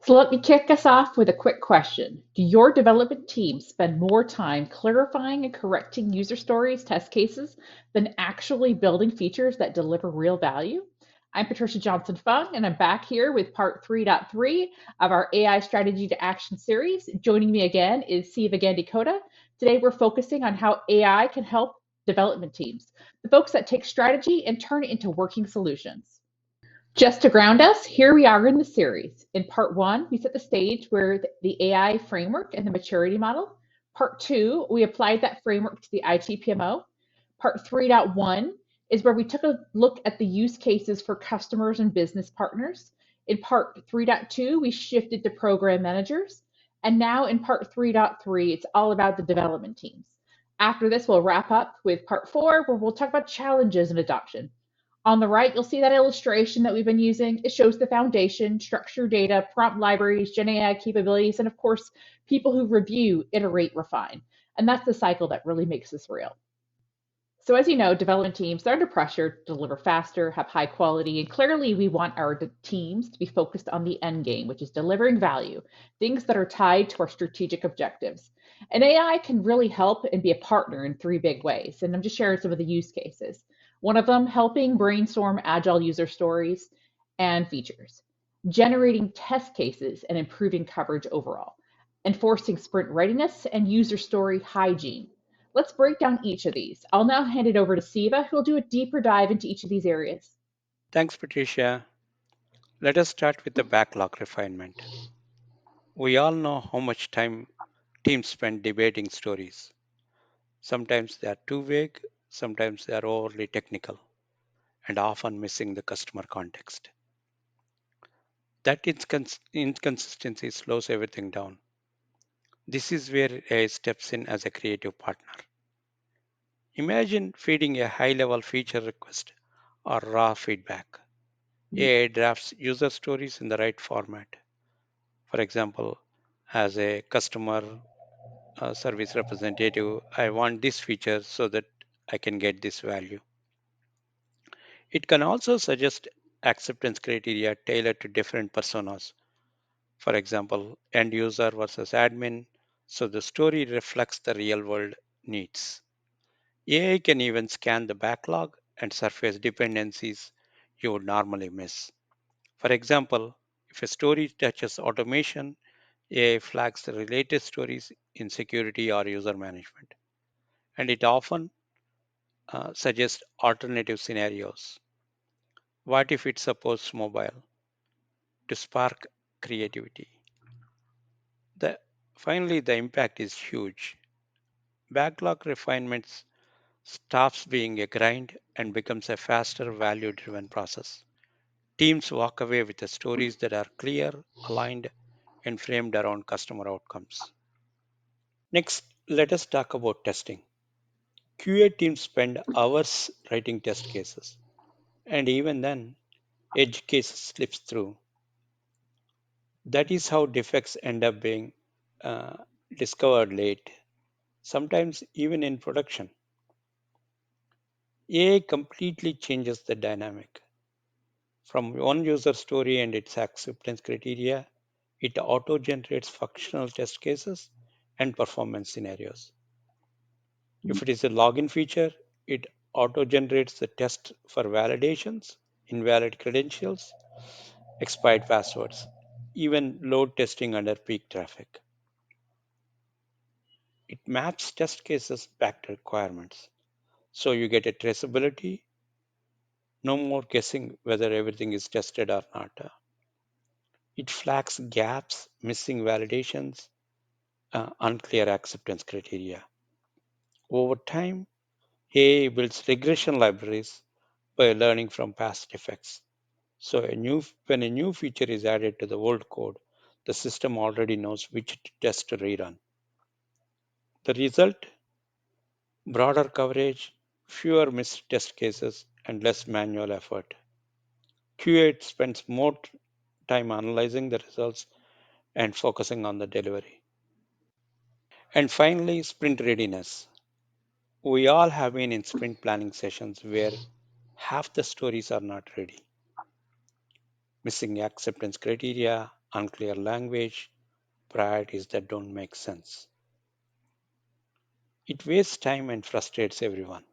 So let me kick us off with a quick question. Do your development team spend more time clarifying and correcting user stories, test cases, than actually building features that deliver real value? I'm Patricia Johnson Fung, and I'm back here with part 3.3 of our AI Strategy to Action series. Joining me again is Siva Gandikota. Today, we're focusing on how AI can help development teams, the folks that take strategy and turn it into working solutions. Just to ground us, here we are in the series. In part one, we set the stage where the AI framework and the maturity model. Part two, we applied that framework to the ITPMO. Part 3.1 is where we took a look at the use cases for customers and business partners. In part 3.2, we shifted to program managers. And now in part 3.3, it's all about the development teams. After this, we'll wrap up with part four, where we'll talk about challenges in adoption. On the right, you'll see that illustration that we've been using. It shows the foundation, structured data, prompt libraries, Gen AI capabilities, and of course, people who review, iterate, refine. And that's the cycle that really makes this real. So as you know, development teams, they're under pressure to deliver faster, have high quality, and clearly we want our teams to be focused on the end game, which is delivering value, things that are tied to our strategic objectives. And AI can really help and be a partner in three big ways. And I'm just sharing some of the use cases. One of them, helping brainstorm agile user stories and features, generating test cases and improving coverage overall, enforcing sprint readiness and user story hygiene. Let's break down each of these. I'll now hand it over to Siva, who will do a deeper dive into each of these areas. Thanks, Patricia. Let us start with the backlog refinement. We all know how much time teams spend debating stories. Sometimes they are too vague, sometimes they are overly technical, and often missing the customer context. That inconsistency slows everything down. This is where AI steps in as a creative partner. Imagine feeding a high level feature request or raw feedback. AI drafts user stories in the right format. For example, as a customer service representative, I want this feature so that I can get this value. It can also suggest acceptance criteria tailored to different personas. For example, end user versus admin, so the story reflects the real world needs. AI can even scan the backlog and surface dependencies you would normally miss. For example, if a story touches automation, AI flags the related stories in security or user management, and it often suggests alternative scenarios. What if it supports mobile to spark creativity? The, Finally, the impact is huge. Backlog refinements stops being a grind and becomes a faster value driven process. Teams walk away with the stories that are clear, aligned, and framed around customer outcomes. Next, let us talk about testing. QA teams spend hours writing test cases, and even then, edge cases slips through. That is how defects end up being uh, discovered late, sometimes even in production. AI completely changes the dynamic. From one user story and its acceptance criteria, it auto generates functional test cases and performance scenarios. If it is a login feature, it auto generates the test for validations, invalid credentials, expired passwords, even load testing under peak traffic. It maps test cases back to requirements. So you get a traceability, no more guessing whether everything is tested or not. It flags gaps, missing validations, unclear acceptance criteria. Over time, AI builds regression libraries by learning from past defects. So when a new feature is added to the old code, the system already knows which test to rerun. The result, broader coverage, fewer missed test cases, and less manual effort. QA spends more time analyzing the results and focusing on the delivery. And finally, sprint readiness. We all have been in sprint planning sessions where half the stories are not ready, missing acceptance criteria, unclear language, priorities that don't make sense. It wastes time and frustrates everyone.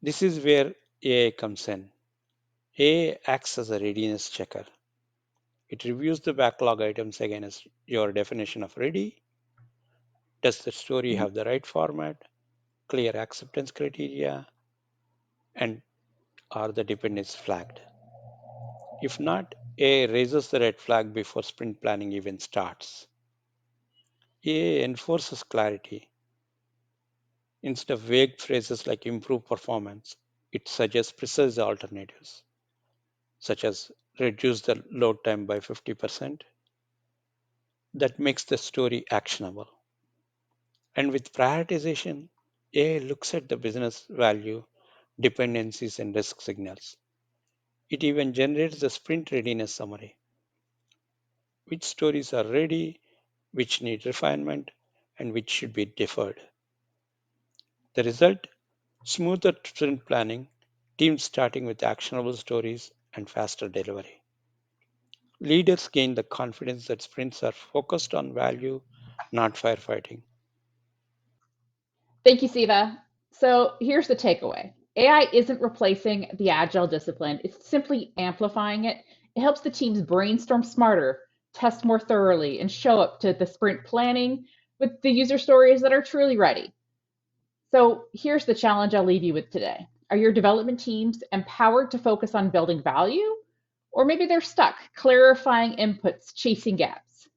This is where AI comes in. AI acts as a readiness checker. It reviews the backlog items against your definition of ready. Does the story Mhm. have the right format, clear acceptance criteria, and are the dependencies flagged? If not, AI raises the red flag before sprint planning even starts. AI enforces clarity. Instead of vague phrases like improve performance, it suggests precise alternatives, such as reduce the load time by 50%. That makes the story actionable. And with prioritization, AI looks at the business value, dependencies, and risk signals. It even generates the sprint readiness summary, which stories are ready, which need refinement, and which should be deferred. The result, smoother sprint planning, teams starting with actionable stories, and faster delivery. Leaders gain the confidence that sprints are focused on value, not firefighting. Thank you, Siva. So here's the takeaway. AI isn't replacing the agile discipline, it's simply amplifying it. It helps the teams brainstorm smarter, test more thoroughly, and show up to the sprint planning with the user stories that are truly ready. So here's the challenge I'll leave you with today. Are your development teams empowered to focus on building value? Or maybe they're stuck clarifying inputs, chasing gaps.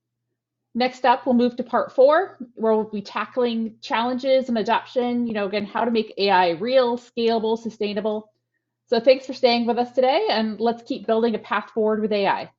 Next up, we'll move to part four, where we'll be tackling challenges and adoption, again, how to make AI real, scalable, sustainable. So thanks for staying with us today, and let's keep building a path forward with AI.